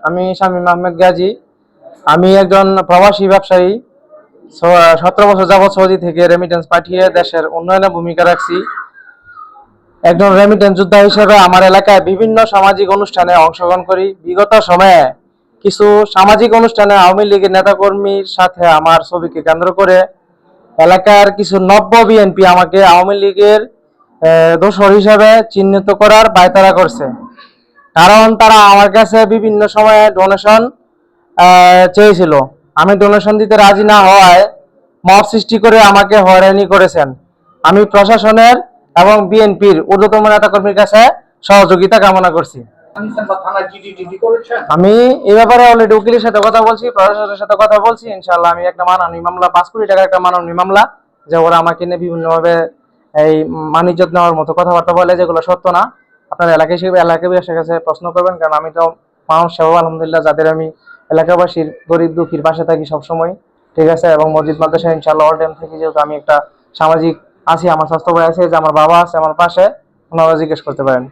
আমি শামীম আহমেদ গাজী। আমি একজন প্রবাসী ব্যবসায়ী। 17 বছর যাবৎ সৌদি থেকে রেমিটেন্স পাঠিয়ে দেশের উন্নয়নে ভূমিকা রাখছি। একজন রেমিটেন্স যোদ্ধা হিসেবে আমার এলাকায় বিভিন্ন সামাজিক অনুষ্ঠানে অংশগ্রহণ করি। বিগত সময়ে কিছু সামাজিক অনুষ্ঠানে আওয়ামী লীগের নেতাকর্মীর সাথে আমার ছবিকে কেন্দ্র করে এলাকার কিছু নব্য বিএনপি আমাকে আওয়ামী লীগের দোসর হিসেবে চিহ্নিত করার পায়তারা করছে। কারণ তারা আমার কাছে বিভিন্ন সময়ে ডোনেশন চেয়েছিল। আমি ডোনেশন দিতে রাজি না হওয়ায় মব সৃষ্টি করে আমাকে হয়রানি করেছেন। আমি প্রশাসনের এবং বিএনপির ঊর্ধ্বতন নেতাকর্মীর কাছে সহযোগিতা কামনা করছি। আমি এই ব্যাপারে অলরেডি উকিলের সাথে কথা বলছি, প্রশাসনের সাথে কথা বলছি। ইনশাআল্লাহ আমি একটা মানহানি মামলা, 5 কোটি টাকার একটা মানহানি মামলা, যে ওরা আমাকে নিয়ে বিভিন্নভাবে এই মানিজ্য নেওয়ার মতো কথাবার্তা বলে, যেগুলো সত্য না। আপনার এলাকাবাসীর কাছে প্রশ্ন করবেন, কারণ আমি তো মানুষ সেবা আলহামদুলিল্লাহ, যাদের আমি এলাকাবাসীর গরিব দুঃখীর পাশে থাকি সবসময়, ঠিক আছে। এবং মসজিদ মাদ্রাসা ইনশাআল্লাহ অল টাইম থেকে, যেহেতু আমি একটা সামাজিক আছি, আমার স্বাস্থ্য ভাই আছে, যে আমার বাবা আছে আমার পাশে, ওনারা জিজ্ঞেস করতে পারেন।